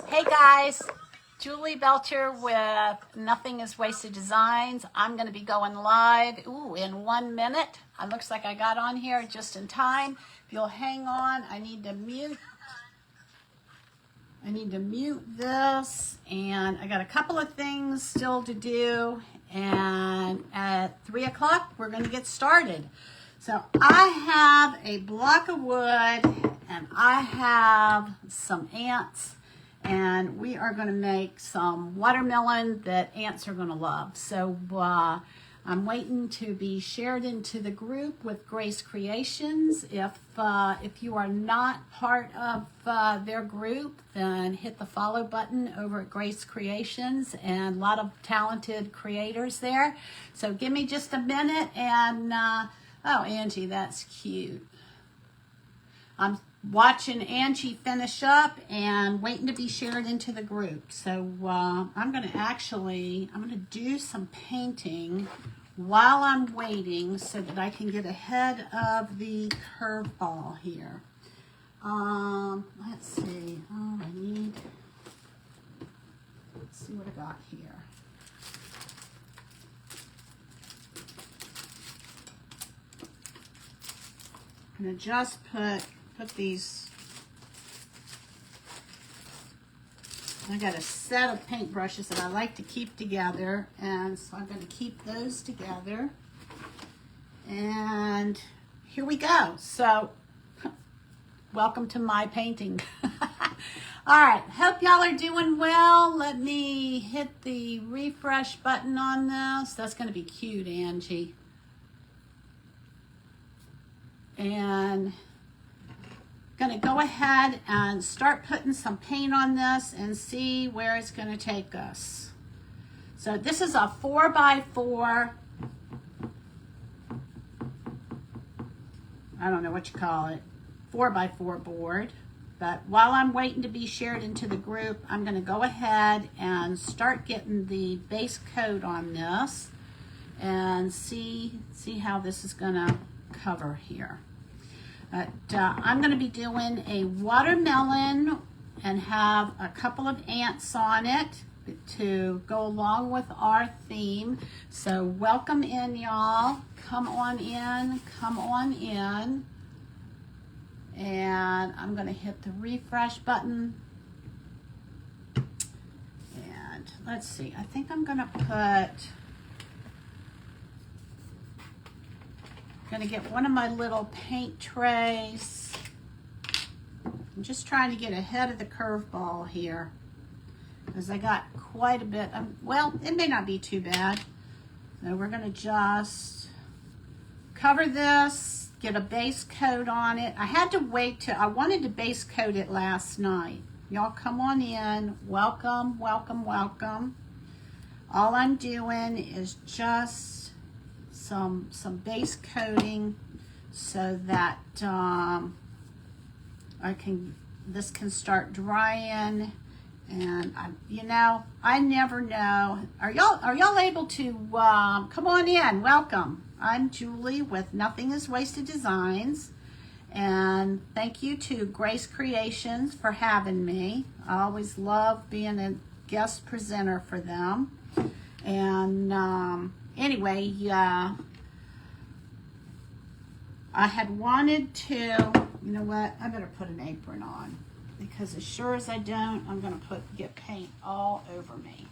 Hey guys, Julie Belcher with Nothing is Wasted Designs. I'm going to be going live in 1 minute. It looks like I got on here just in time. If you'll hang on, I need to mute this, and I got a couple of things still to do, and at 3 o'clock we're going to get started. So I have a block of wood and I have some ants, and we are going to make some watermelon that ants are going to love. So I'm waiting to be shared into the group with Grace Creations. If you are not part of their group, then hit the follow button over at Grace Creations, and a lot of talented creators there. So give me just a minute, and oh, Angie, that's cute. I'm watching Angie finish up and waiting to be shared into the group. So I'm going to do some painting while I'm waiting so that I can get ahead of the curveball here. Let's see. Let's see what I got here. I'm going to just put these. I got a set of paintbrushes that I like to keep together, and so I'm going to keep those together. And here we go. So, welcome to my painting. All right, hope y'all are doing well. Let me hit the refresh button on this. That's going to be cute, Angie. And going to go ahead and start putting some paint on this and see where it's going to take us. So this is a 4x4, I don't know what you call it, 4x4 board. But while I'm waiting to be shared into the group, I'm going to go ahead and start getting the base coat on this and see how this is going to cover here. But I'm going to be doing a watermelon and have a couple of ants on it to go along with our theme. So welcome in, y'all. Come on in, come on in. And I'm going to hit the refresh button. And let's see, I think I'm going to put... I'm going to get one of my little paint trays. I'm just trying to get ahead of the curveball here, because I got quite a bit. Well, it may not be too bad. So we're going to just cover this, get a base coat on it. I had to wait till, I wanted to base coat it last night. Y'all come on in. Welcome, welcome, welcome. All I'm doing is just some base coating so that this can start drying. And I never know. Are y'all able to come on in? Welcome. I'm Julie with Nothing is Wasted Designs, and thank you to Grace Creations for having me. I always love being a guest presenter for them. And anyway, I had wanted to, you know what, I better put an apron on, because as sure as I don't, I'm going to get paint all over me.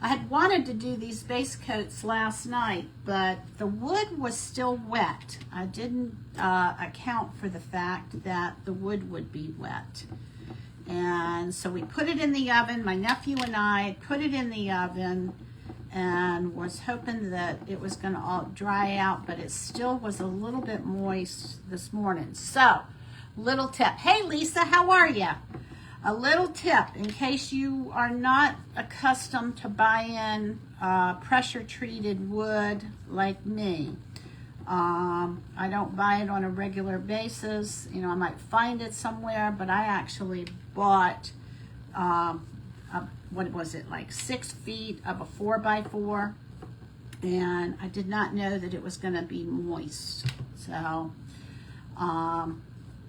I had wanted to do these base coats last night, but the wood was still wet. I didn't account for the fact that the wood would be wet. And so we put it in the oven. My nephew and I put it in the oven and was hoping that it was going to all dry out, but it still was a little bit moist this morning. So, little tip. Hey, Lisa, how are you? A little tip in case you are not accustomed to buying pressure-treated wood like me. I don't buy it on a regular basis. I might find it somewhere, but I actually bought, what was it, like 6 feet of a 4x4, and I did not know that it was going to be moist. So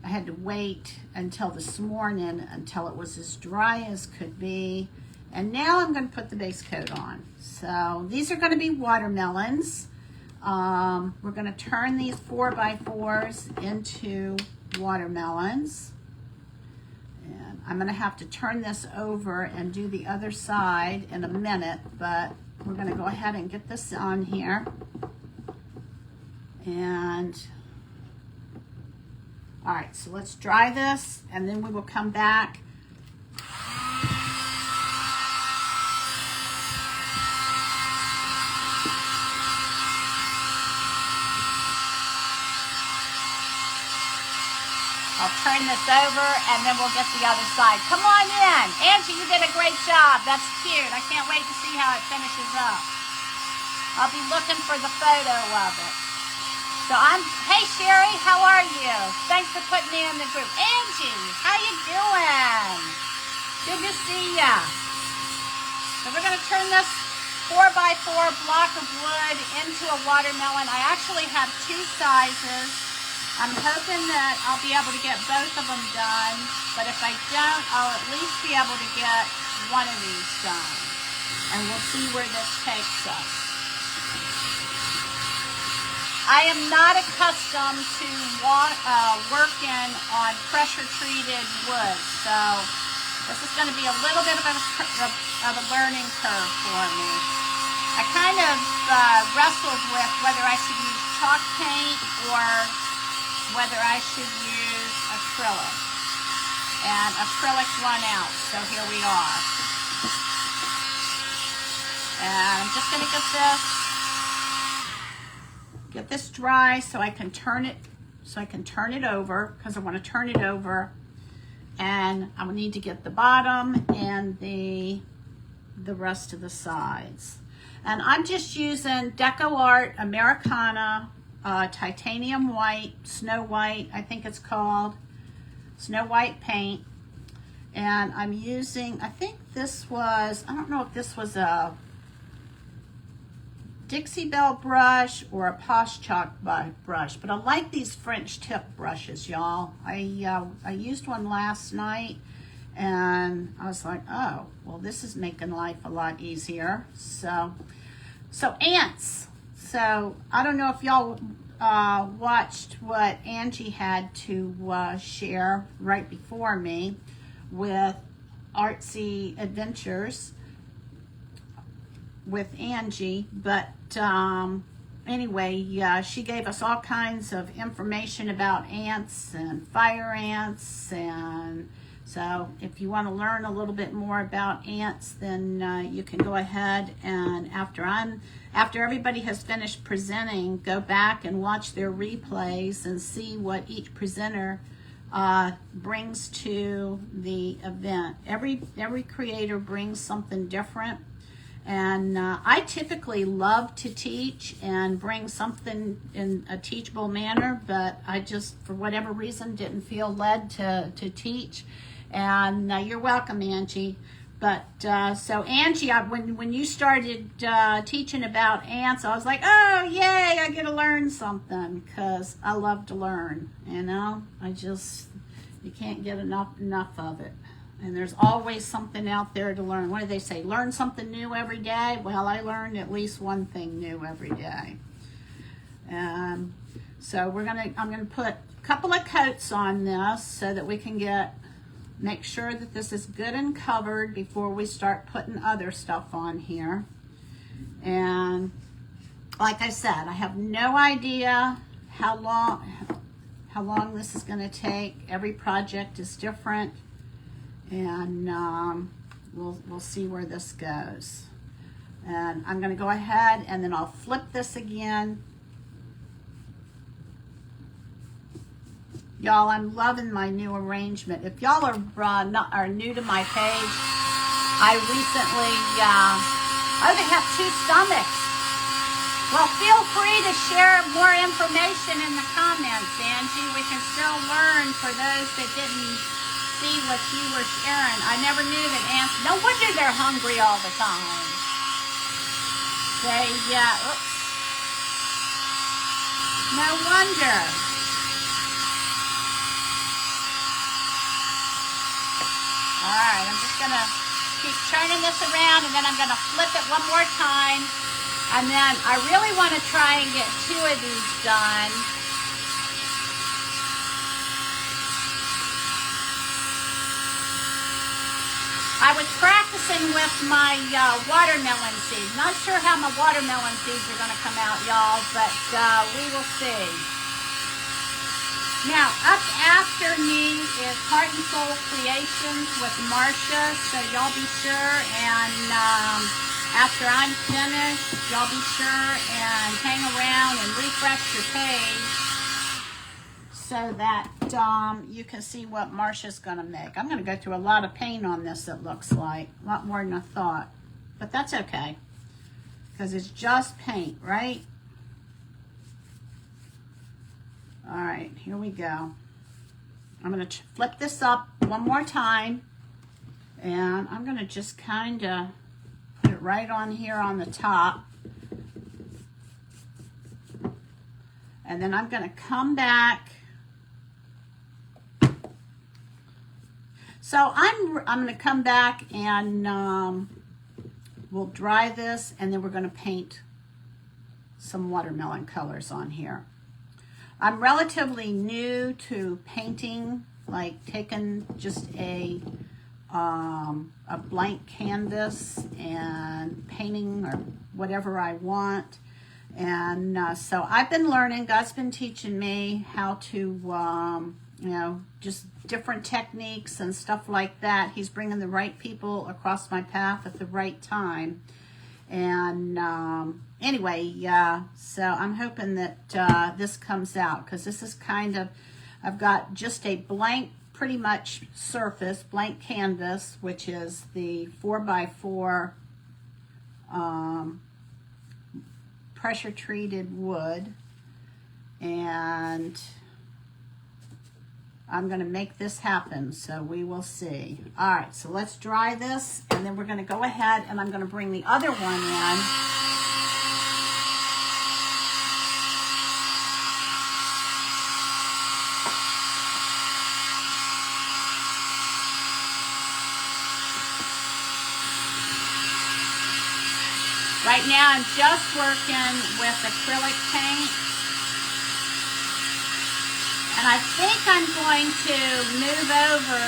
I had to wait until this morning until it was as dry as could be. And now I'm going to put the base coat on. So these are going to be watermelons. We're going to turn these 4x4s into watermelons. And I'm going to have to turn this over and do the other side in a minute, but we're going to go ahead and get this on here. And all right, so let's dry this and then we will come back. I'll turn this over and then we'll get the other side. Come on in. Angie, you did a great job. That's cute. I can't wait to see how it finishes up. I'll be looking for the photo of it. So hey Sherry, how are you? Thanks for putting me in the group. Angie, how you doing? Good to see ya. So we're gonna turn this 4x4 block of wood into a watermelon. I actually have two sizes. I'm hoping that I'll be able to get both of them done, but if I don't, I'll at least be able to get one of these done. And we'll see where this takes us. I am not accustomed to working on pressure-treated wood, so this is going to be a little bit of a learning curve for me. I kind of wrestled with whether I should use chalk paint or whether I should use acrylic. And acrylic run out, so here we are. And I'm just going to get this dry so I can turn it over, because I want to turn it over, and I will need to get the bottom and the rest of the sides. And I'm just using Deco Art Americana titanium white, snow white, I think it's called, snow white paint. And I'm using, I think this was, I don't know if this was a Dixie Belle brush or a Posh Chalk brush, but I like these French tip brushes, y'all. I used one last night and I was like, oh, well, this is making life a lot easier. So ants. So I don't know if y'all watched what Angie had to share right before me with Artsy Adventures with Angie, but anyway, she gave us all kinds of information about ants and fire ants, and so if you want to learn a little bit more about ants, then you can go ahead and after everybody has finished presenting, go back and watch their replays and see what each presenter brings to the event. Every creator brings something different. And I typically love to teach and bring something in a teachable manner, but I just, for whatever reason, didn't feel led to teach. And you're welcome, Angie. But so Angie, when you started teaching about ants, I was like, oh, yay, I get to learn something, because I love to learn, you know? You can't get enough of it. And there's always something out there to learn. What do they say? Learn something new every day? Well, I learned at least one thing new every day. So I'm gonna put a couple of coats on this so that we can make sure that this is good and covered before we start putting other stuff on here. And like I said, I have no idea how long this is gonna take. Every project is different. And we'll see where this goes. And I'm going to go ahead and then I'll flip this again. Y'all, I'm loving my new arrangement. If y'all are new to my page, I recently, they have two stomachs. Well, feel free to share more information in the comments, Angie. We can still learn for those that didn't see what you were sharing. I never knew that ants, no wonder they're hungry all the time. Oops. No wonder. just gonna keep turning this around, and then I'm gonna flip it one more time. And then I really want to try and get 2 of these done. I was practicing with my watermelon seeds. Not sure how my watermelon seeds are going to come out, y'all, but we will see. Now, up after me is Heart and Soul Creations with Marcia, so y'all be sure and after I'm finished, y'all be sure and hang around and refresh your page so that you can see what Marcia's going to make. I'm going to go through a lot of paint on this, it looks like. A lot more than I thought. But that's okay, because it's just paint, right? All right, here we go. I'm going to flip this up one more time, and I'm going to just kind of put it right on here on the top. And then I'm going to come back. So I'm going to come back and we'll dry this, and then we're going to paint some watermelon colors on here. I'm relatively new to painting, like taking just a blank canvas and painting or whatever I want. And so I've been learning. God's been teaching me how to, you know, just different techniques and stuff like that. He's bringing the right people across my path at the right time. And anyway, so I'm hoping that this comes out, because this is kind of, I've got just a blank, pretty much surface, blank canvas, which is the 4x4 pressure treated wood, and I'm going to make this happen, so we will see. All right, so let's dry this, and then we're going to go ahead and I'm going to bring the other one in. Right now I'm just working with acrylic paint. And I think I'm going to move over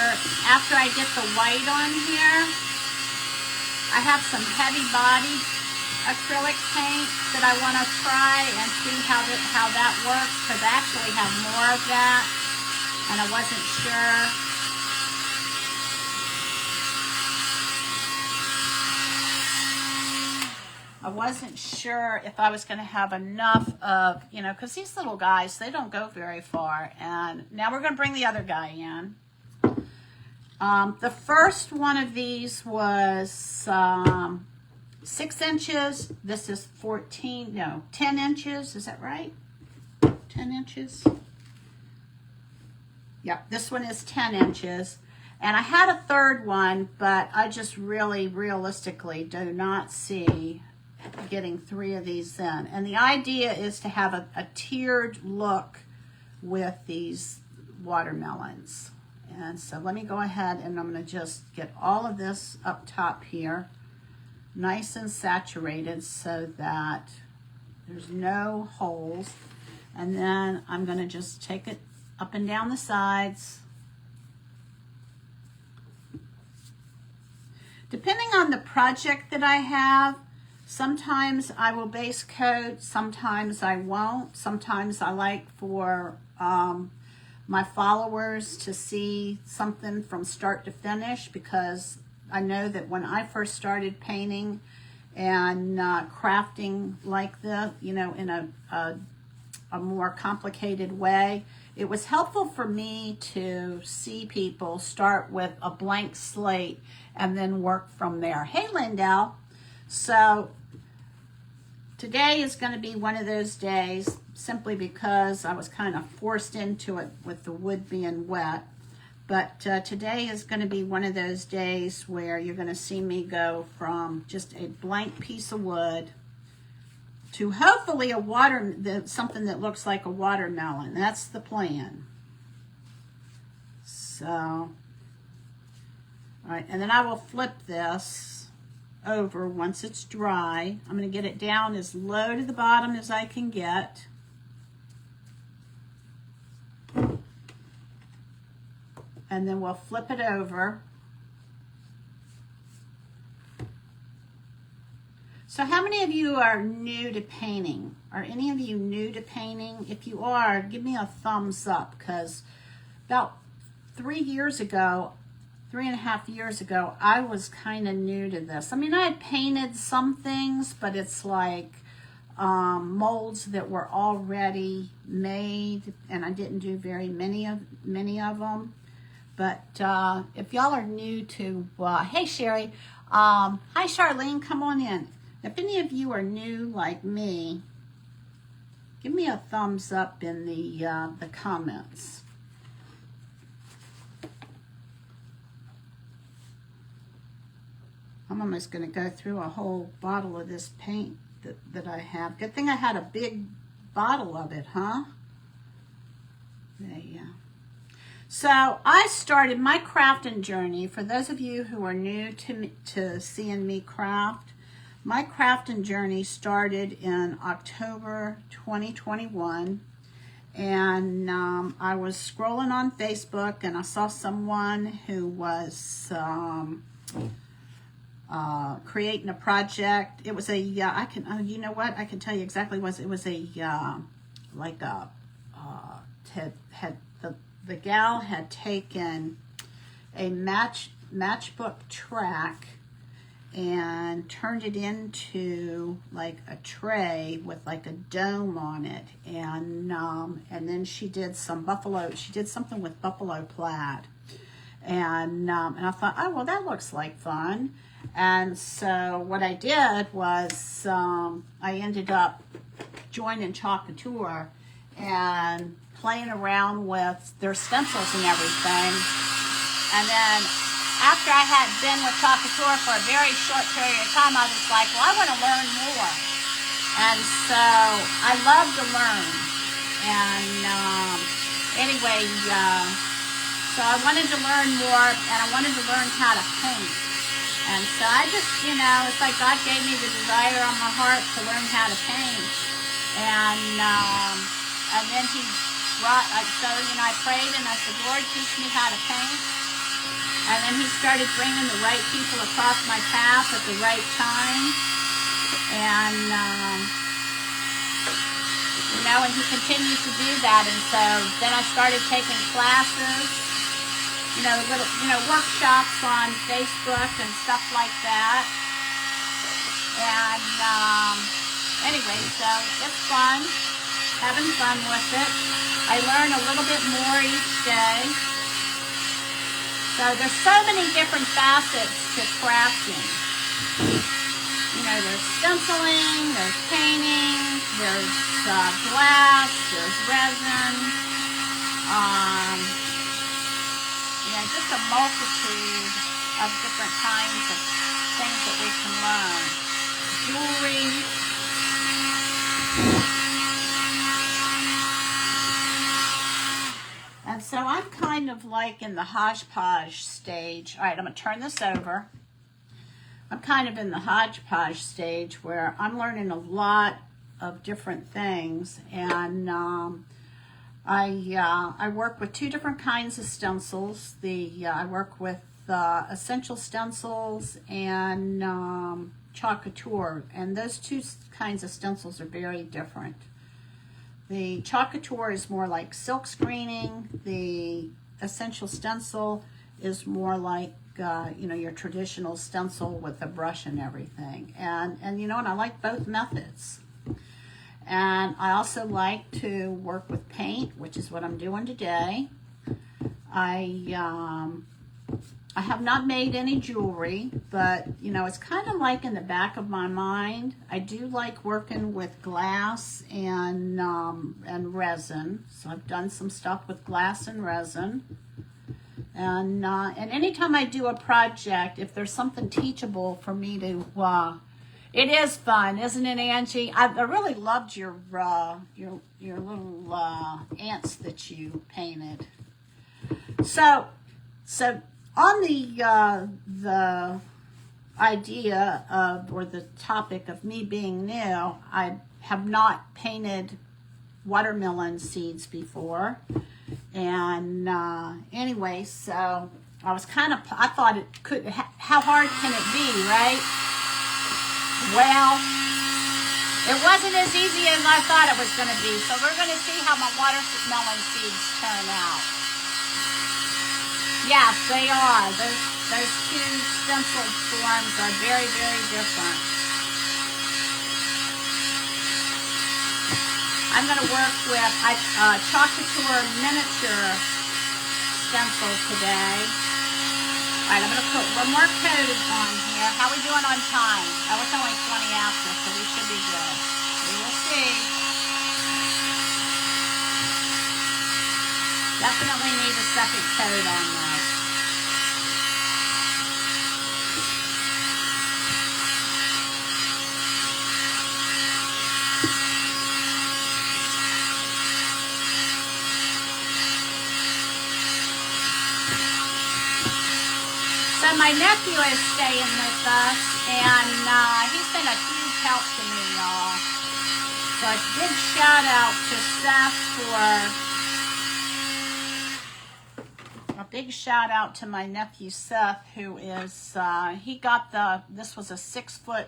after I get the white on here. I have some heavy body acrylic paint that I want to try and see how that works, because I actually have more of that and I wasn't sure. I wasn't sure if I was going to have enough of, you know, because these little guys, they don't go very far. And now we're going to bring the other guy in. The first one of these was 6 inches. This is 10 inches. Is that right? 10 inches? Yep, this one is 10 inches. And I had a third one, but I just really realistically do not see getting 3 of these in. And the idea is to have a tiered look with these watermelons. And so let me go ahead and I'm going to just get all of this up top here nice and saturated so that there's no holes. And then I'm going to just take it up and down the sides. Depending on the project that I have, sometimes I will base coat, sometimes I won't. Sometimes I like for my followers to see something from start to finish, because I know that when I first started painting and crafting like this, you know, in a more complicated way, it was helpful for me to see people start with a blank slate and then work from there. Hey, Lindell. So today is going to be one of those days, simply because I was kind of forced into it with the wood being wet. But today is going to be one of those days where you're going to see me go from just a blank piece of wood to hopefully something that looks like a watermelon. That's the plan. So, All right, and then I will flip this over once it's dry. I'm going to get it down as low to the bottom as I can get. And then we'll flip it over. So how many of you are new to painting? Are any of you new to painting? If you are, give me a thumbs up, because about 3 years ago, 3.5 years ago, I was kind of new to this. I mean, I had painted some things, but it's like molds that were already made, and I didn't do very many of them. But if y'all are new to, hey Sherry, hi Charlene, come on in. If any of you are new like me, give me a thumbs up in the comments. I'm almost going to go through a whole bottle of this paint that I have. Good thing I had a big bottle of it, huh? There you go. So I started my crafting journey. For those of you who are new to seeing me craft, my crafting journey started in October 2021. And I was scrolling on Facebook and I saw someone who was creating a project. It was a, you know what? I can tell you exactly what it was. It was the gal had taken a matchbook track and turned it into like a tray with like a dome on it, and then she did something with buffalo plaid, and I thought, oh well, that looks like fun. And so what I did was I ended up joining Chalk Couture and playing around with their stencils and everything. And then after I had been with Chalk Couture for a very short period of time, I was like, well, I want to learn more. And so I love to learn. And so I wanted to learn more, and I wanted to learn how to paint. And so I just, it's like God gave me the desire on my heart to learn how to paint. And then he brought, I prayed and I said, Lord, teach me how to paint. And then he started bringing the right people across my path at the right time. And, and he continues to do that. And so then I started taking classes, workshops on Facebook and stuff like that. And anyway, so it's fun, having fun with it. I learn a little bit more each day. So there's so many different facets to crafting. There's stenciling, there's painting, there's glass, there's resin. Just a multitude of different kinds of things that we can learn. Jewelry. And so I'm kind of like in the hodgepodge stage. All right, I'm going to turn this over. I'm kind of in the hodgepodge stage where I'm learning a lot of different things. And I work with 2 different kinds of stencils. I work with essential stencils and Chalk Couture, and those 2 kinds of stencils are very different. The Chalk Couture is more like silk screening. The essential stencil is more like your traditional stencil with a brush and everything. And I like both methods. And I also like to work with paint, which is what I'm doing today. I have not made any jewelry, but it's kind of like in the back of my mind. I do like working with glass and resin. So I've done some stuff with glass and resin. And anytime I do a project, if there's something teachable for me to it is fun, isn't it, Angie? I really loved your little ants that you painted. So on the idea of, or the topic of me being new, I have not painted watermelon seeds before. And anyway, so I was I thought it could, how hard can it be, right? Well, it wasn't as easy as I thought it was going to be. So we're going to see how my watermelon seeds turn out. Yes, they are. Those two stenciled forms are very, very different. I'm going to work with Chocolatier miniature stencil today. All right, I'm going to put one more coat on here. How are we doing on time? Oh, it's only 20 after, so we should be good. We will see. Definitely need a second coat on this. So my nephew is staying with us, and he's been a huge help to me, y'all. So a big shout out to Seth for, a big shout out to my nephew Seth, who is, he got this was a 6-foot,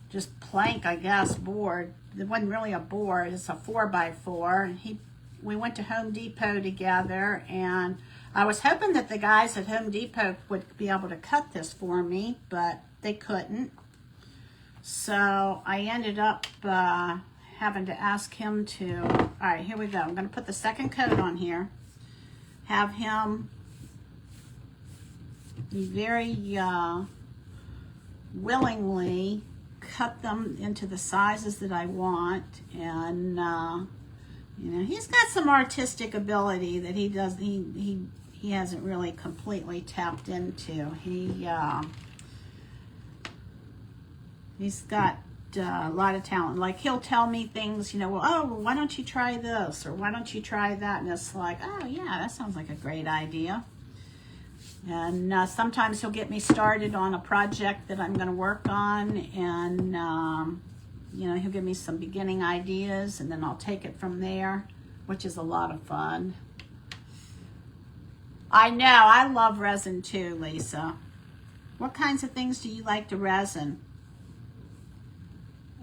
just plank, I guess, board. It wasn't really a board, it's a 4x4. We went to Home Depot together, and I was hoping that the guys at Home Depot would be able to cut this for me, but they couldn't. So I ended up having to ask him to, all right, here we go. I'm going to put the second coat on here. Have him very willingly cut them into the sizes that I want, and you know, he's got some artistic ability that he hasn't really completely tapped into. He's got a lot of talent. Like, he'll tell me things, you know, well, oh, why don't you try this, or why don't you try that? And it's like, oh yeah, that sounds like a great idea. And sometimes he'll get me started on a project that I'm going to work on, and you know, he'll give me some beginning ideas, and then I'll take it from there, which is a lot of fun. I know, I love resin too, Lisa. What kinds of things do you like to resin?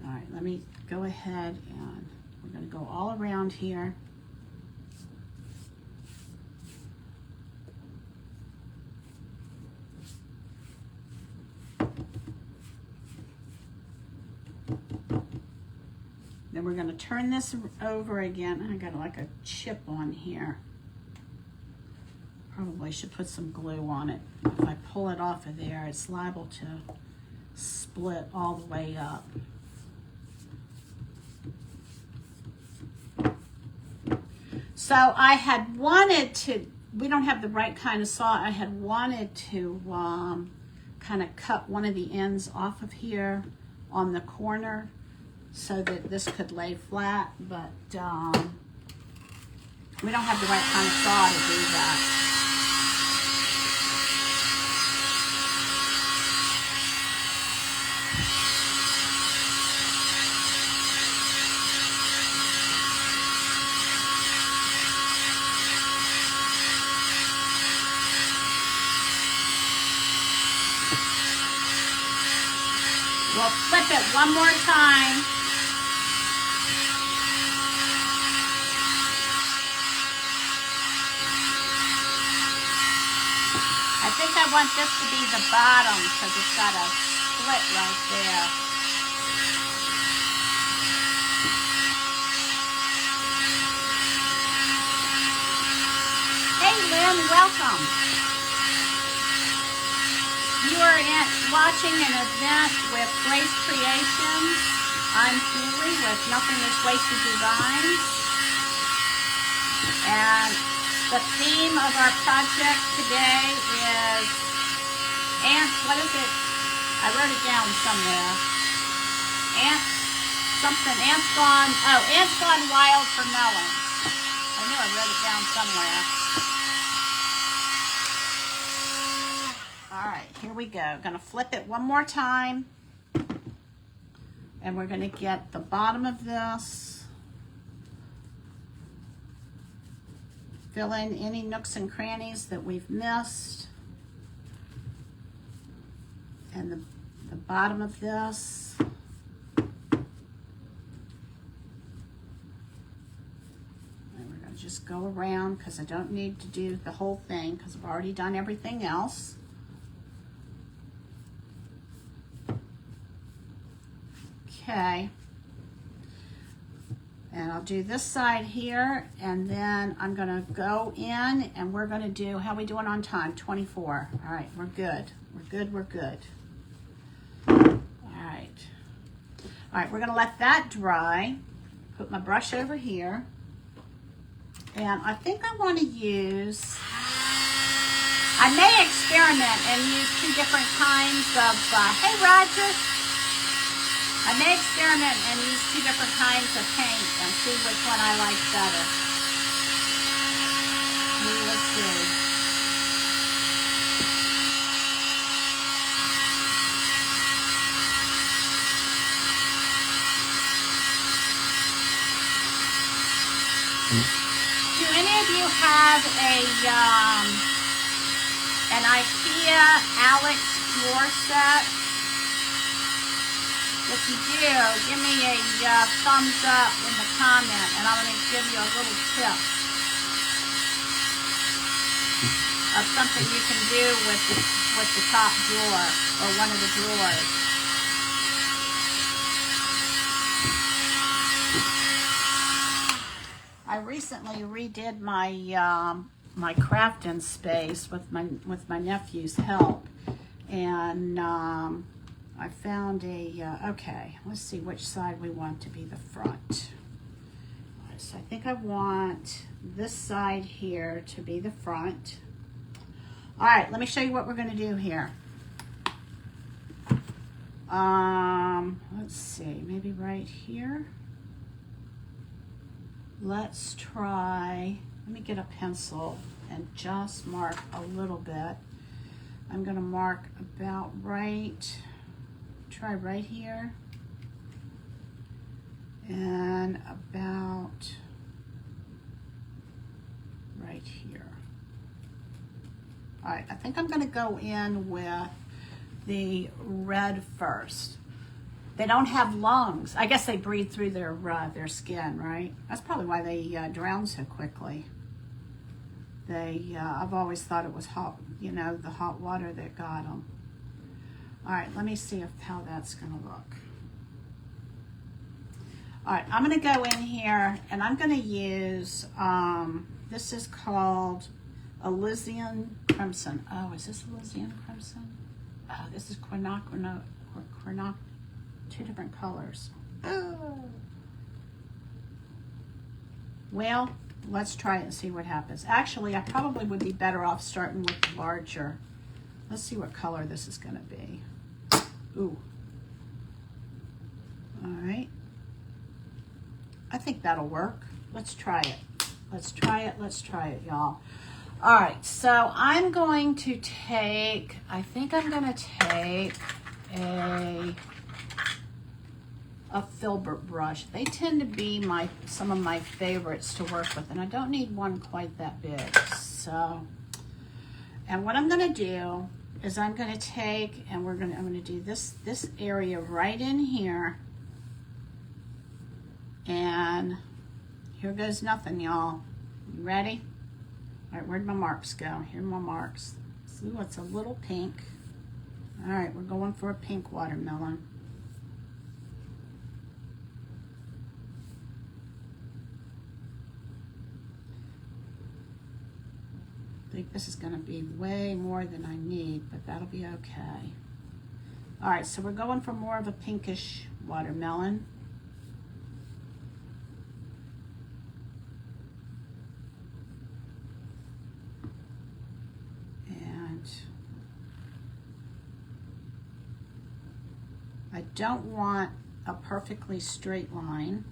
All right, let me go ahead, and we're going to go all around here. Then we're going to turn this over again. I got like a chip on here. Probably should put some glue on it. If I pull it off of there, it's liable to split all the way up. So I had wanted to, we don't have the right kind of saw. I had wanted to kind of cut one of the ends off of here on the corner, so that this could lay flat, but we don't have the right kind of saw to do that. We'll flip it one more time. I think I want this to be the bottom because it's got a split right there. Hey Lynn, welcome. You are watching an event with Grace Creations. I'm Julie with Nothing is Wasted Designs. And the theme of our project today is, what is it? I wrote it down somewhere. Ants gone wild for melons. I knew I wrote it down somewhere. All right, here we go. Gonna flip it one more time. And we're gonna get the bottom of this. Fill in any nooks and crannies that we've missed. And the bottom of this. Just go around because I don't need to do the whole thing because I've already done everything else. Okay. And I'll do this side here and then I'm going to go in and we're going to do, how are we doing on time? 24. All right, we're good. We're good, we're good. All right. All right, we're going to let that dry. Put my brush over here. And I think I want to use, I may experiment and use 2 different kinds of, hey Roger, I may experiment and use 2 different kinds of paint and see which one I like better. Let's see. Do any of you have an IKEA Alex drawer set? If you do, give me a thumbs up in the comment, and I'm going to give you a little tip of something you can do with the top drawer or one of the drawers. I recently redid my my crafting space with my nephew's help, and I found a okay. Let's see which side we want to be the front. All right, so I think I want this side here to be the front. All right, let me show you what we're going to do here. Let's see, maybe right here. Let's try, let me get a pencil and just mark a little bit. I'm going to mark about right, try right here, and about right here. All right, I think I'm going to go in with the red first. They don't have lungs. I guess they breathe through their skin, right? That's probably why they drown so quickly. I've always thought it was hot, you know, the hot water that got them. All right, let me see how that's gonna look. All right, I'm gonna go in here and I'm gonna use, this is called Alizarin Crimson. Oh, is this Alizarin Crimson? Oh, this is quinacridone. 2 different colors. Oh. Well, let's try it and see what happens. Actually, I probably would be better off starting with the larger. Let's see what color this is going to be. Ooh. All right. I think that'll work. Let's try it. Let's try it. Let's try it, y'all. All right. So I'm going to take, I think I'm going to take a filbert brush. They tend to be some of my favorites to work with, and I don't need one quite that big. So, and what I'm going to do is I'm going to take and I'm going to do this area right in here, and here goes nothing, y'all. You ready? All right, where'd my marks go? Here are my marks. See what's a little pink. All right, we're going for a pink watermelon. I think this is going to be way more than I need, but that'll be okay. All right, so we're going for more of a pinkish watermelon. And I don't want a perfectly straight line.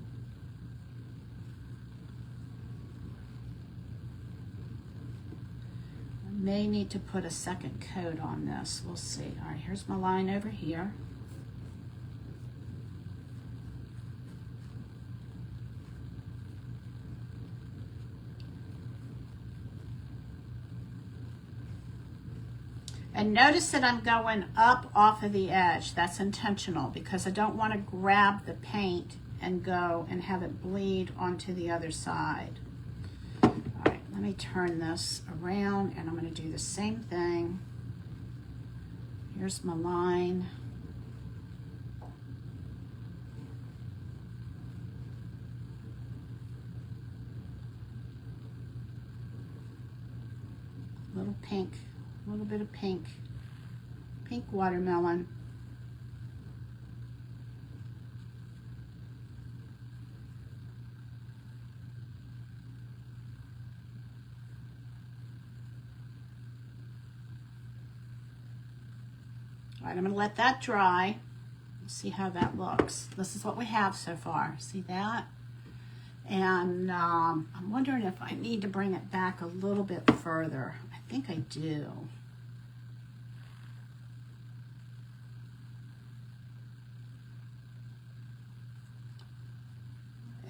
may need to put a second coat on this. We'll see. All right, here's my line over here. And notice that I'm going up off of the edge. That's intentional because I don't want to grab the paint and go and have it bleed onto the other side. All right, let me turn this around and I'm going to do the same thing. Here's my line. Little pink. A little bit of pink watermelon. All right, I'm gonna let that dry. See how that looks. This is what we have so far. See that? And I'm wondering if I need to bring it back a little bit further. I think I do.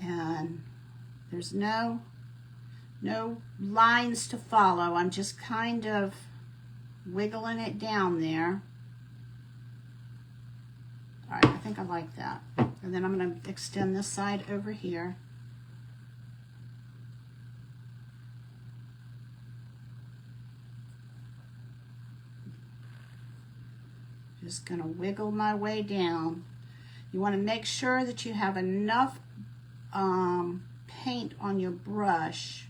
And there's no lines to follow. I'm just kind of wiggling it down there. All right, I think I like that. And then I'm going to extend this side over here. Just going to wiggle my way down. You want to make sure that you have enough paint on your brush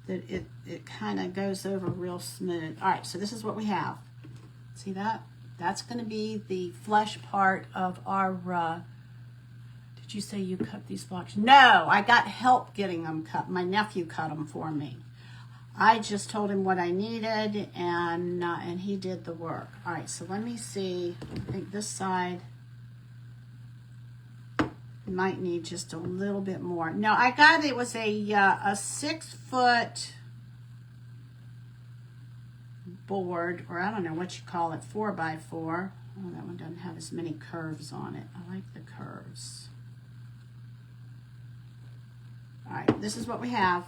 that it kind of goes over real smooth. All right, so this is what we have. See that? That's going to be the flesh part of our, did you say you cut these blocks? No, I got help getting them cut. My nephew cut them for me. I just told him what I needed, and he did the work. All right, so let me see. I think this side might need just a little bit more. No, I got it was a 6 foot board, or I don't know what you call it, 4x4. Oh, that one doesn't have as many curves on it. I like the curves. All right, this is what we have.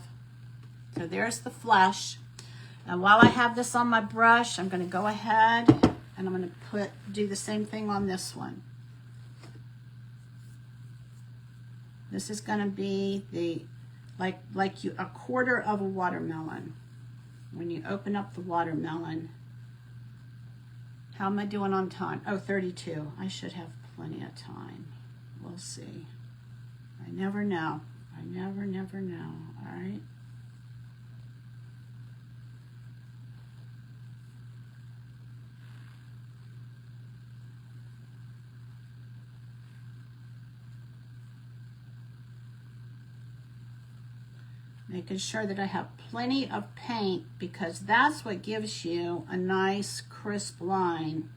So there's the flesh. And while I have this on my brush, I'm going to go ahead and I'm going to do the same thing on this one. This is going to be the like a quarter of a watermelon. When you open up the watermelon, how am I doing on time? Oh, 32. I should have plenty of time. We'll see. I never know. I never know. All right. Making sure that I have plenty of paint because that's what gives you a nice crisp line.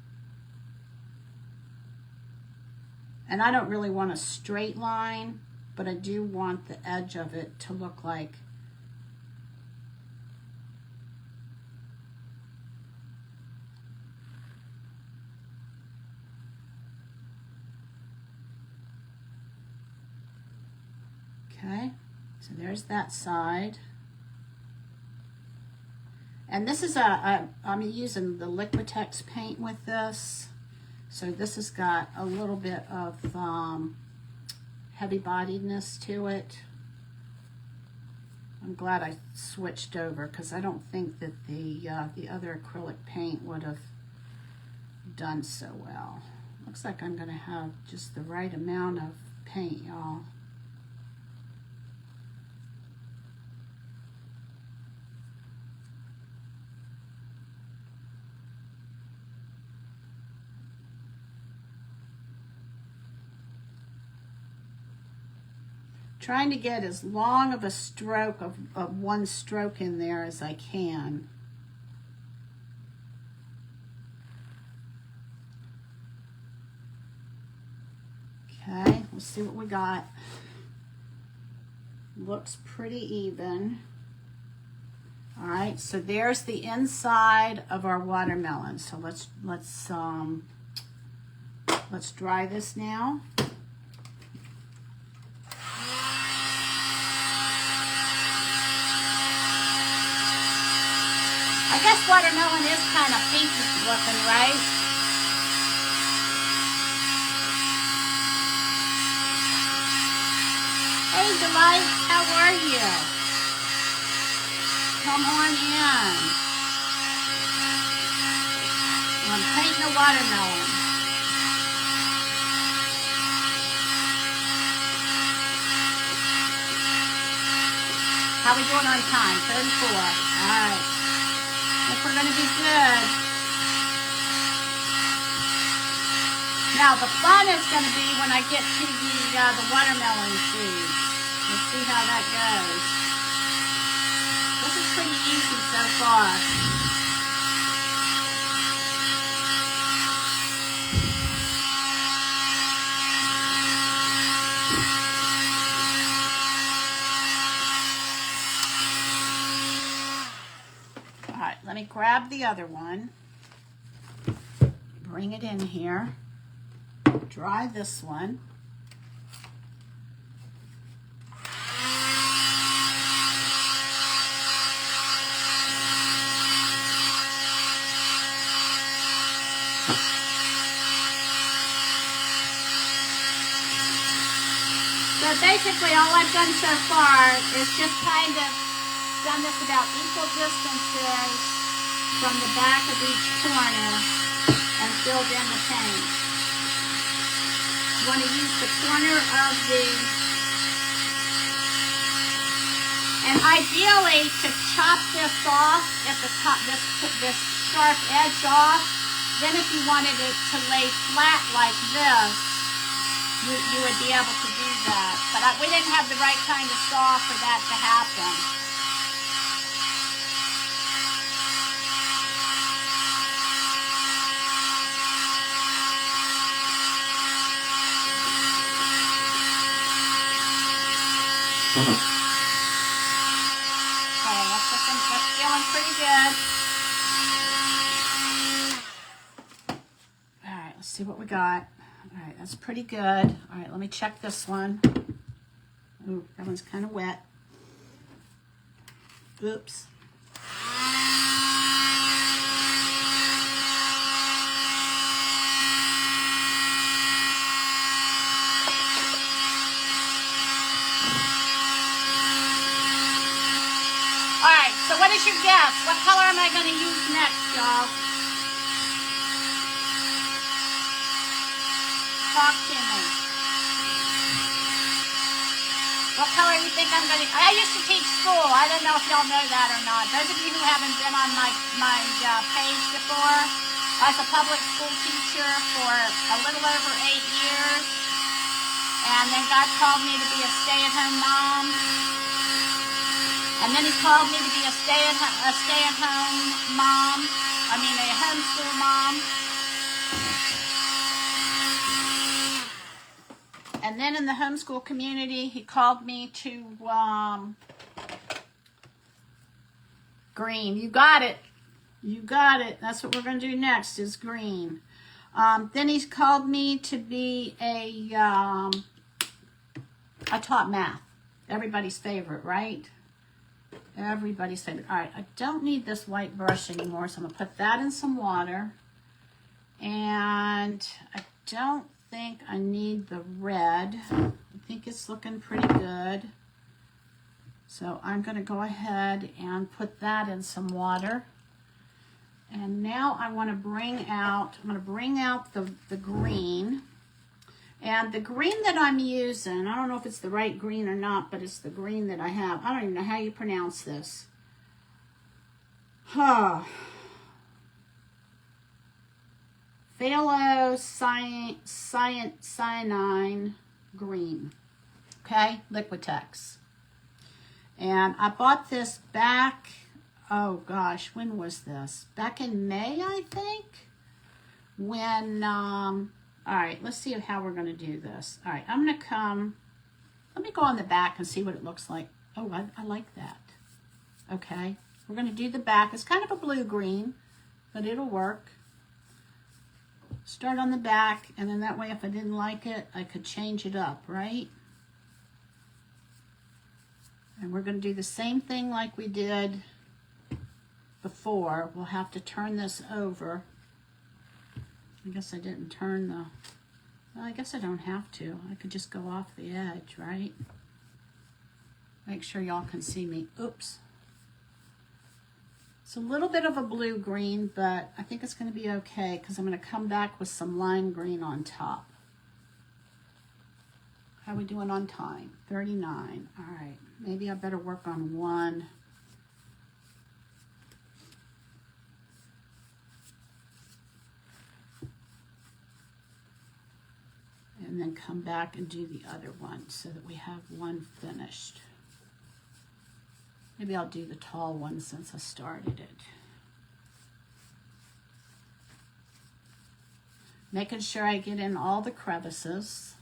And I don't really want a straight line, but I do want the edge of it to look like okay. So there's that side. And this is I'm using the Liquitex paint with this. So this has got a little bit of heavy-bodiedness to it. I'm glad I switched over because I don't think that the other acrylic paint would have done so well. Looks like I'm gonna have just the right amount of paint, y'all. Trying to get as long of a stroke of one stroke in there as I can. Okay, let's see what we got. Looks pretty even. All right. right, so there's the inside of our watermelon. So let's dry this now. I guess watermelon is kind of pinky looking, right? Hey, Delight, how are you? Come on in. I'm painting a watermelon. How we doing on time? 34. All right. I think we're going to be good. Now the fun is going to be when I get to the watermelon seeds. Let's see how that goes. This is pretty easy so far. All right, let me grab the other one. Bring it in here. Dry this one. So basically all I've done so far is just kind of done this about equal distances from the back of each corner and filled in the paint. You want to use the corner of the, and ideally to chop this off at the top, this sharp edge off. Then if you wanted it to lay flat like this, you would be able to do that. But we didn't have the right kind of saw for that to happen. Okay, that's feeling pretty good. All right, let's see what we got. All right, that's pretty good. All right, let me check this one. Ooh, that one's kind of wet. Oops. All right, so what is your guess? What color am I going to use next, y'all? Talk to me. What color do you think I'm going to... I used to teach school. I don't know if y'all know that or not. Those of you who haven't been on my page before, I was a public school teacher for a little over 8 years. And then God called me to be a stay-at-home mom. And then he called me to be a stay-at-home mom. I mean, a homeschool mom. And then in the homeschool community, he called me to green. You got it. You got it. That's what we're going to do next is green. Then he's called me to be I taught math. Everybody's favorite, right? Everybody's favorite. All right, I don't need this white brush anymore, so I'm going to put that in some water. And I don't think I need the red. I think it's looking pretty good. So I'm going to go ahead and put that in some water. And now I want to bring out, I'm going to bring out the green. And the green that I'm using, I don't know if it's the right green or not, but it's the green that I have. I don't even know how you pronounce this. Phthalocyanine green. Okay, Liquitex. And I bought this back, oh gosh, when was this? Back in May, I think? When, all right, let's see how we're going to do this. All right, I'm going to come, let me go on the back and see what it looks like. Oh, I like that. Okay, We're going to do the back. It's kind of a blue-green, but it'll work. Start on the back, and then that way if I didn't like it, I could change it up, right? And we're going to do the same thing like we did before. We'll have to turn this over. I guess I didn't turn the... Well, I guess I don't have to. I could just go off the edge, right? Make sure y'all can see me. Oops. It's a little bit of a blue-green, but I think it's going to be okay because I'm going to come back with some lime green on top. How are we doing on time? 39. All right. Maybe I better work on one. And then come back and do the other one so that we have one finished. Maybe I'll do the tall one since I started it. Making sure I get in all the crevices.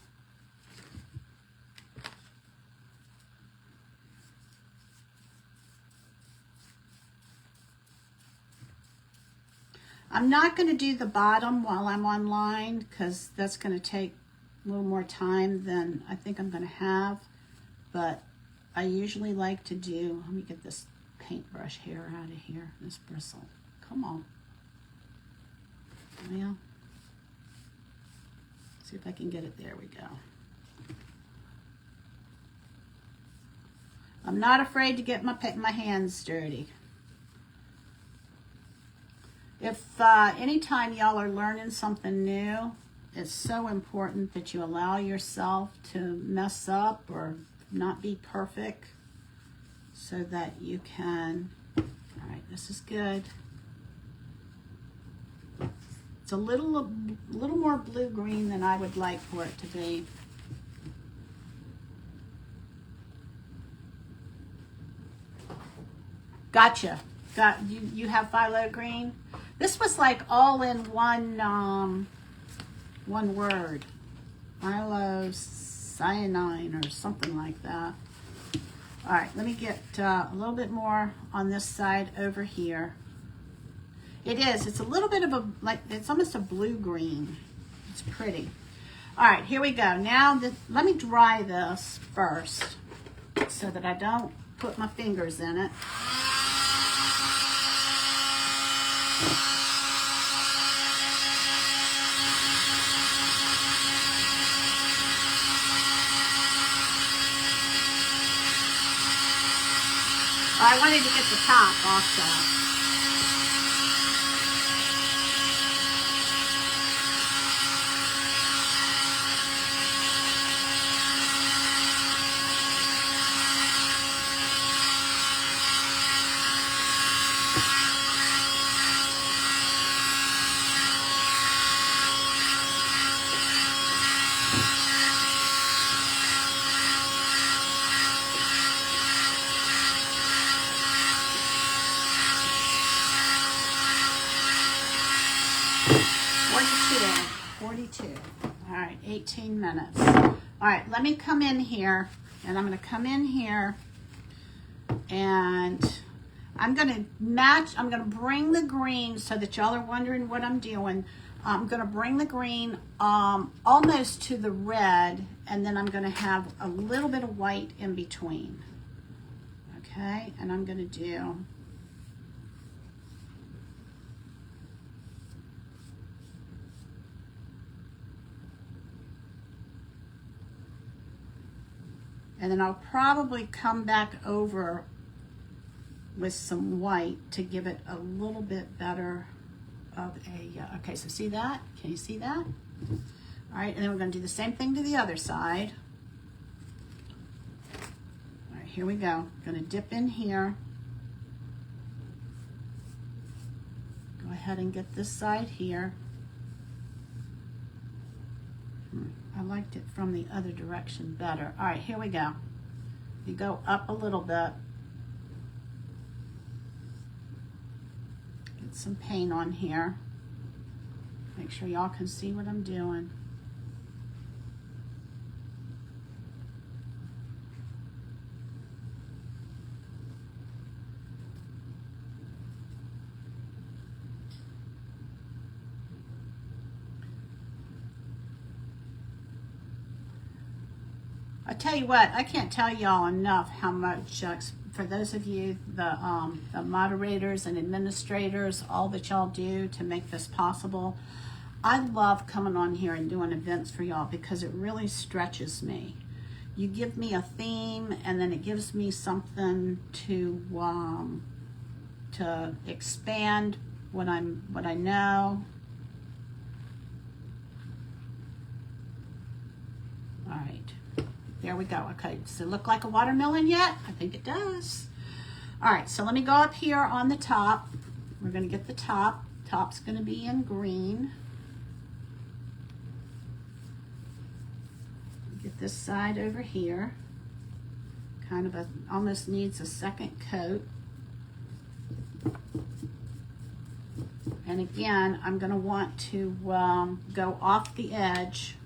I'm not going to do the bottom while I'm online because that's going to take a little more time than I think I'm going to have, but I usually like to do, let me get this paintbrush hair out of here, this bristle. Come on. Well, see if I can get it. There we go. I'm not afraid to get my hands dirty. If anytime y'all are learning something new, it's so important that you allow yourself to mess up or not be perfect so that you can, all right, this is good. It's a little more blue-green than I would like for it to be. Gotcha. You have phthalo green? This was like all in one word. Phyllocyanine or something like that. All right, let me get a little bit more on this side over here. It's a little bit of a, it's almost a blue-green. It's pretty. All right, here we go. Now, let me dry this first so that I don't put my fingers in it. I wanted to get the top also. All right, 18 minutes. All right, let me come in here, and I'm going to come in here, and I'm going to bring the green so that y'all are wondering what I'm doing. I'm going to bring the green almost to the red, and then I'm going to have a little bit of white in between. Okay, and I'm going to do... And then I'll probably come back over with some white to give it a little bit better of a, okay, so see that? Can you see that? All right, and then we're gonna do the same thing to the other side. All right, here we go. Gonna dip in here. Go ahead and get this side here. I liked it from the other direction better. All right, here we go. You go up a little bit. Get some paint on here. Make sure y'all can see what I'm doing. I tell you what, I can't tell y'all enough how much, for those of you, the moderators and administrators, all that y'all do to make this possible. I love coming on here and doing events for y'all because it really stretches me. You give me a theme, and then it gives me something to expand what I know. All right, there we go. Okay, does it look like a watermelon yet? I think it does. All right, so let me go up here on the top. We're going to get the top. Top's going to be in green. Get this side over here. Kind of almost needs a second coat. And again, I'm going to want to go off the edge.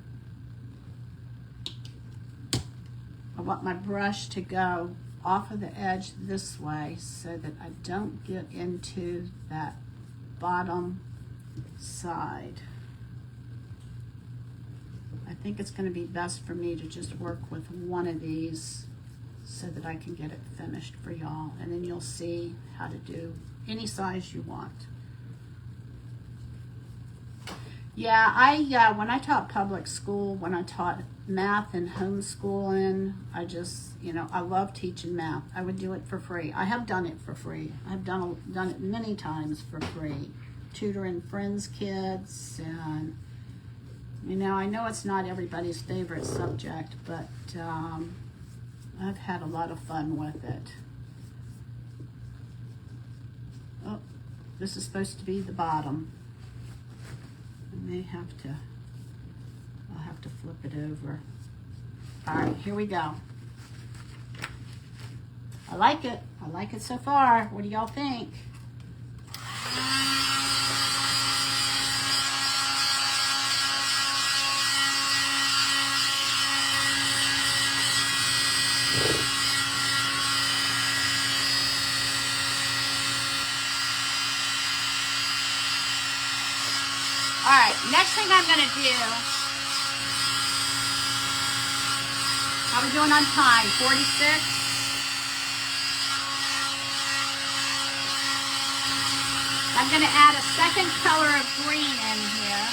I want my brush to go off of the edge this way so that I don't get into that bottom side. I think it's going to be best for me to just work with one of these so that I can get it finished for y'all, and then you'll see how to do any size you want. Yeah, when I taught public school, when I taught math and homeschooling, I love teaching math. I would do it for free. I have done it for free. I've done it many times for free, tutoring friends' kids, and I know it's not everybody's favorite subject, but I've had a lot of fun with it. Oh, this is supposed to be the bottom. I'll have to flip it over. All right, here we go. I like it. I like it so far. What do y'all think? All right, next thing I'm gonna do, how are we doing on time? 46? I'm gonna add a second color of green in here.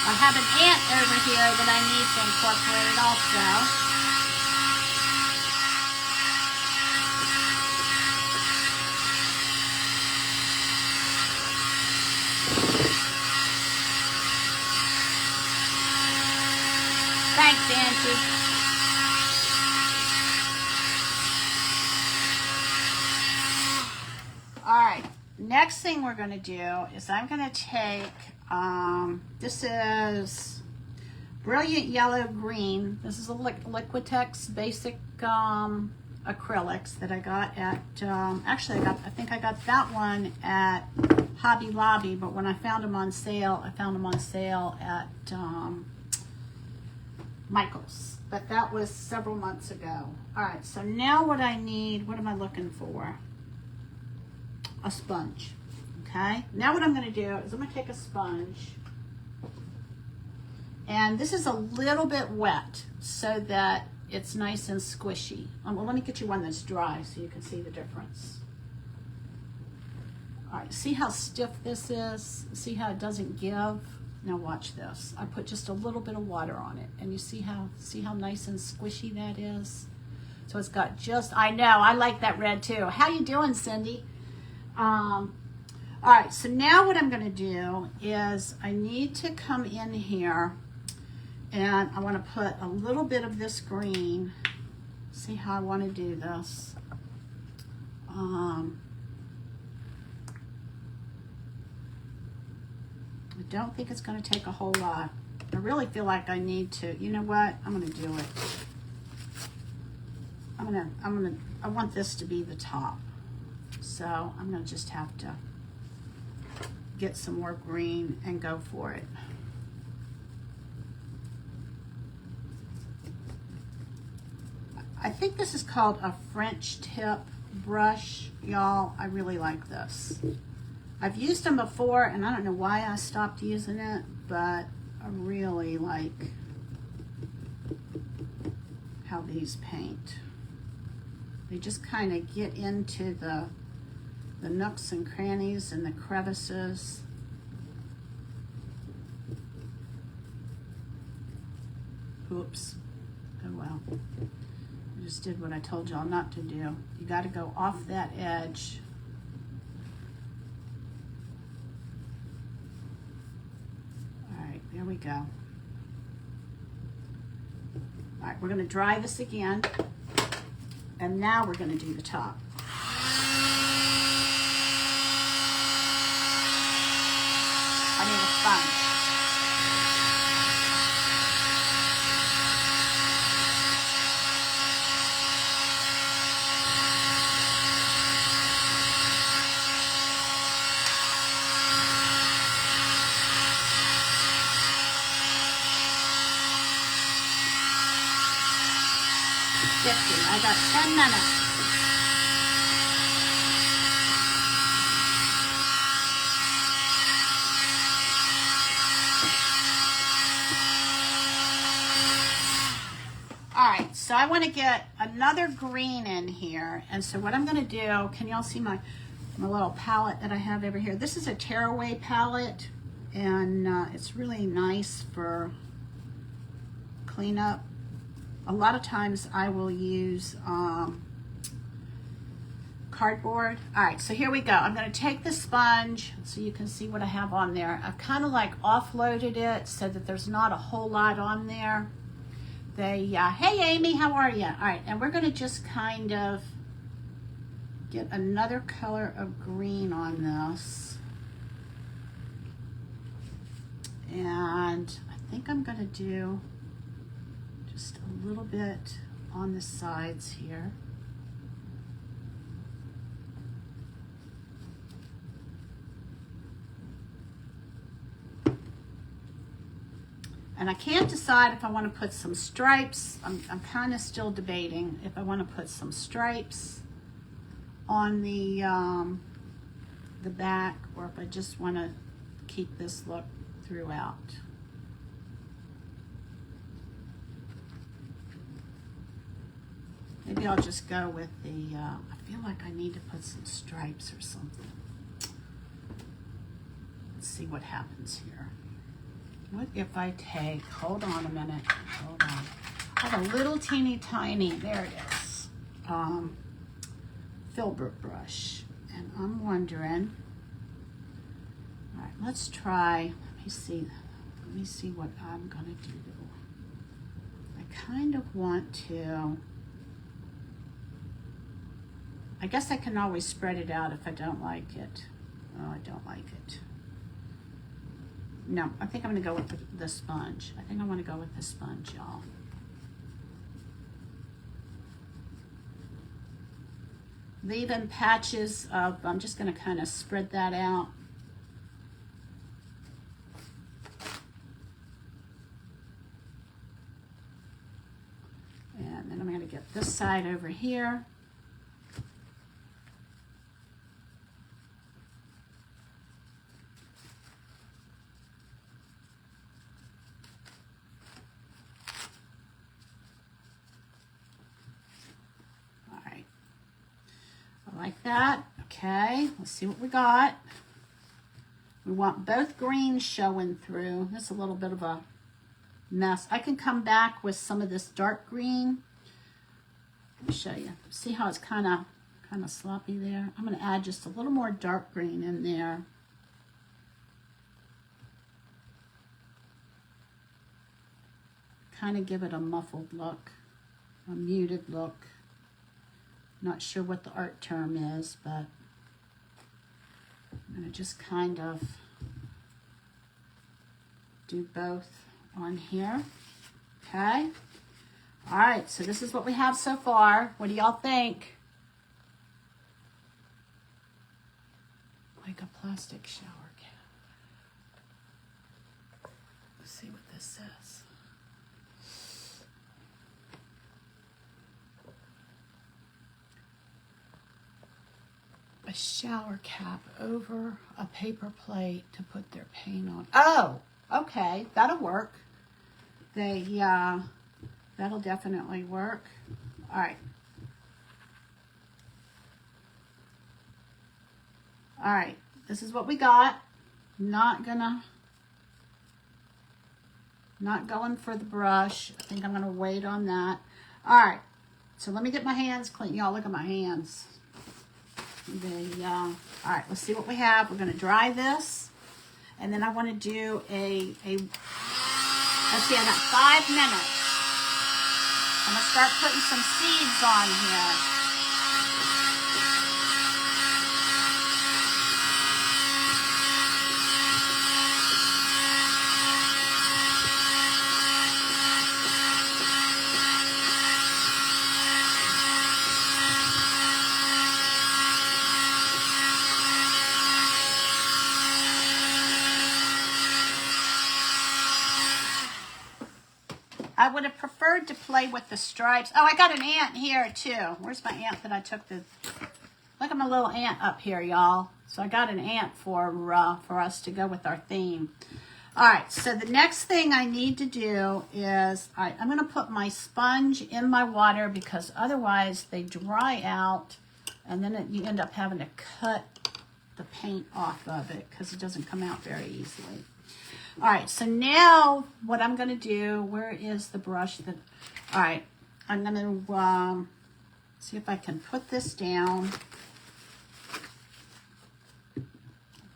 I have an ant over here that I need to incorporate also. Thanks, Angie. All right, next thing we're going to do is I'm going to take, this is Brilliant Yellow Green. This is a Liquitex basic acrylics that I got at, actually I think I got that one at Hobby Lobby, but when I found them on sale, I found them on sale at Michael's, but that was several months ago. All right, so now what I need, what am I looking for? A sponge. Okay, now what I'm going to do is I'm going to take a sponge, and this is a little bit wet so that it's nice and squishy. Well, let me get you one that's dry so you can see the difference. All right, see how stiff this is? See how it doesn't give? Now watch this. I put just a little bit of water on it, and you see how nice and squishy that is? So it's got just, I know, I like that red too. How you doing, Cindy? All right, so now what I'm going to do is I need to come in here, and I want to put a little bit of this green. See how I want to do this. I don't think it's going to take a whole lot. I really feel like I need to. You know what? I'm going to do it. I want this to be the top. So I'm going to just have to get some more green and go for it. I think this is called a French tip brush, y'all. I really like this. I've used them before, and I don't know why I stopped using it, but I really like how these paint. They just kind of get into the nooks and crannies and the crevices. Oops. Oh well. I just did what I told y'all not to do. You got to go off that edge. All right, there we go. All right, we're going to dry this again. And now we're going to do the top. I need a sponge. I got 10 minutes. All right, so I want to get another green in here. And so what I'm going to do, can y'all see my little palette that I have over here? This is a tearaway palette, and it's really nice for cleanup. A lot of times I will use cardboard. All right, so here we go. I'm going to take the sponge so you can see what I have on there. I've kind of like offloaded it so that there's not a whole lot on there. Hey Amy, how are you? All right, and we're going to just kind of get another color of green on this. And I think I'm going to do just a little bit on the sides here. And I can't decide if I want to put some stripes. I'm kind of still debating if I want to put some stripes on the back, or if I just want to keep this look throughout. Maybe I'll just go with the, I feel like I need to put some stripes or something. Let's see what happens here. What if I take, hold on a minute, hold on. I have a little teeny tiny, there it is, filbert brush. And I'm wondering, all right, let's try, let me see what I'm gonna do. I kind of want to, I guess I can always spread it out if I don't like it. Oh, I don't like it. No, I think I'm gonna go with the sponge. I think I wanna go with the sponge, y'all. Leaving patches of, I'm just gonna kind of spread that out. And then I'm gonna get this side over here. Like that. Okay, let's see what we got. We want both greens showing through. That's a little bit of a mess. I can come back with some of this dark green. Let me show you. See how it's kind of sloppy there? I'm going to add just a little more dark green in there. Kind of give it a muffled look, a muted look. Not sure what the art term is, but I'm going to just kind of do both on here. Okay. All right, so this is what we have so far. What do y'all think? Like a plastic shower cap. Let's see what this says. shower cap over a paper plate to put their paint on. Oh, okay, that'll work. That'll definitely work. All right. All right, this is what we got. Not going for the brush. I think I'm gonna wait on that. All right, so let me get my hands clean. Y'all, look at my hands. All right, let's see what we have. We're gonna dry this, and then I want to do let's see, I got 5 minutes. I'm gonna start putting some seeds on here. I would have preferred to play with the stripes. Oh, I got an ant here too. Where's my ant that I took the... Look at my little ant up here, y'all. So I got an ant for us to go with our theme. All right, so the next thing I need to do is, all right, I'm going to put my sponge in my water because otherwise they dry out and then you end up having to cut the paint off of it because it doesn't come out very easily. All right, so now what I'm going to do, where is the brush that, all right, I'm going to see if I can put this down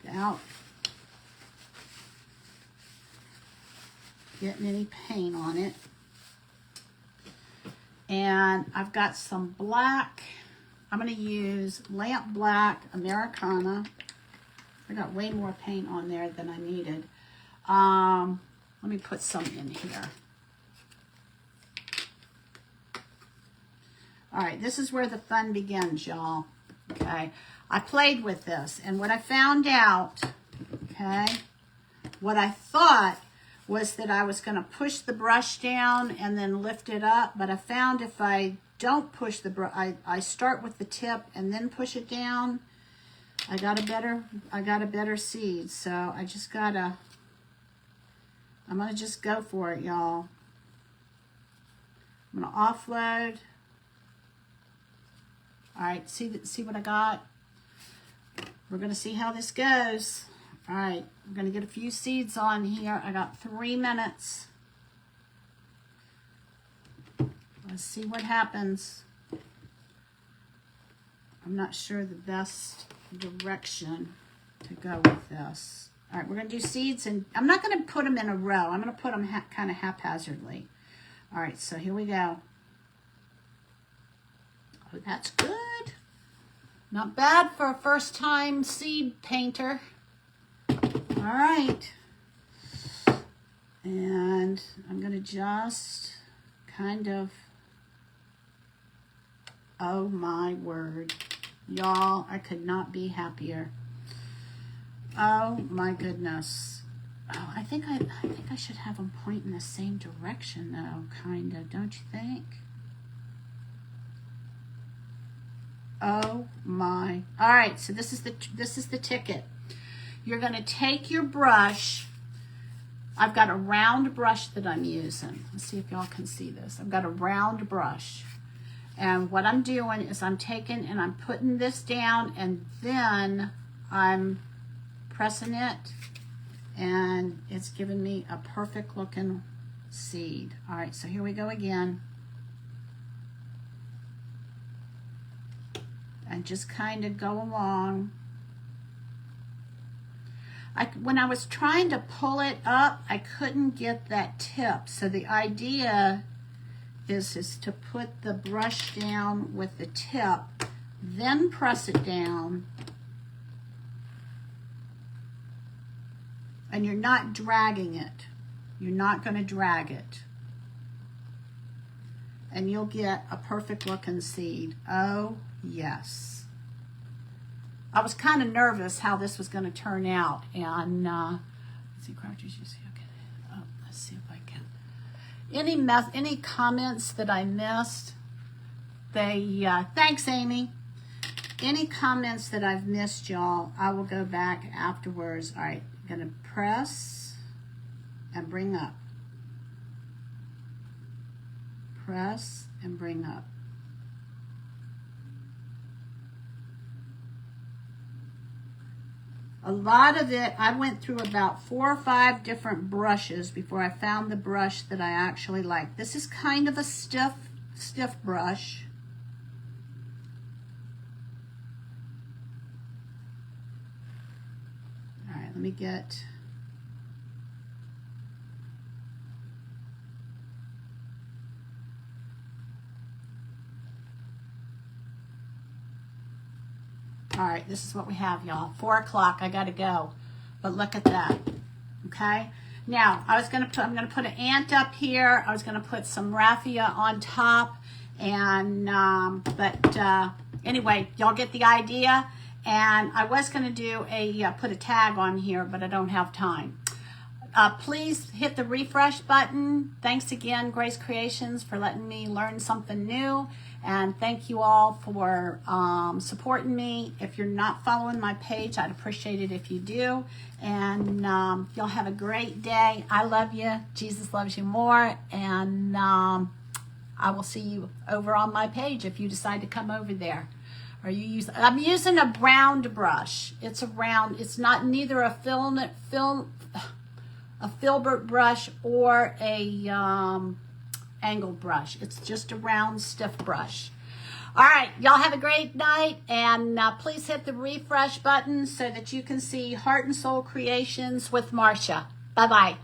without getting any paint on it. And I've got some black. I'm going to use Lamp Black Americana. I got way more paint on there than I needed. Let me put some in here. All right, this is where the fun begins, y'all. Okay, I played with this, and what I found out, okay, what I thought was that I was going to push the brush down and then lift it up, but I found if I don't push the brush, I start with the tip and then push it down, I got a better seed. So I just gotta, I'm gonna just go for it, y'all. I'm gonna offload. All right, see what I got? We're gonna see how this goes. All right, I'm gonna get a few seeds on here. I got 3 minutes. Let's see what happens. I'm not sure the best direction to go with this. All right, we're going to do seeds, and I'm not going to put them in a row. I'm going to put them kind of haphazardly. All right, so here we go. Oh, that's good. Not bad for a first-time seed painter. All right. And I'm going to just kind of... Oh, my word. Y'all, I could not be happier. Oh my goodness. Oh, I think I should have them point in the same direction though, kind of, don't you think? Oh my. All right, so this is the ticket. You're going to take your brush. I've got a round brush that I'm using. Let's see if y'all can see this. I've got a round brush. And what I'm doing is I'm taking and I'm putting this down, and then I'm pressing it, and it's giving me a perfect looking seed. All right, so here we go again. And just kind of go along. When I was trying to pull it up, I couldn't get that tip. So the idea is to put the brush down with the tip, then press it down. And you're not dragging it. You're not going to drag it. And you'll get a perfect looking seed. Oh, yes. I was kind of nervous how this was going to turn out. And, let's see, crouches, you see, okay. Oh, let's see if I can. Any comments that I missed? Thanks, Amy. any comments that I've missed, y'all, I will go back afterwards. All right, I'm going to press and bring up. Press and bring up. A lot of it, I went through about 4 or 5 different brushes before I found the brush that I actually like. This is kind of a stiff brush. All right, let me get... All right, this is what we have, y'all. 4 o'clock, I gotta go. But look at that, okay? Now, I'm gonna put an ant up here. I was gonna put some raffia on top. And, anyway, y'all get the idea. And I was gonna do put a tag on here, but I don't have time. Please hit the refresh button. Thanks again, Grace Creations, for letting me learn something new. And thank you all for supporting me. If you're not following my page, I'd appreciate it if you do. And y'all have a great day. I love you. Jesus loves you more. And I will see you over on my page if you decide to come over there. Or I'm using a round brush. It's a round. It's not neither a filbert brush or a angled brush. It's just a round, stiff brush. All right, y'all have a great night, and please hit the refresh button so that you can see Heart and Soul Creations with Marsha. Bye-bye.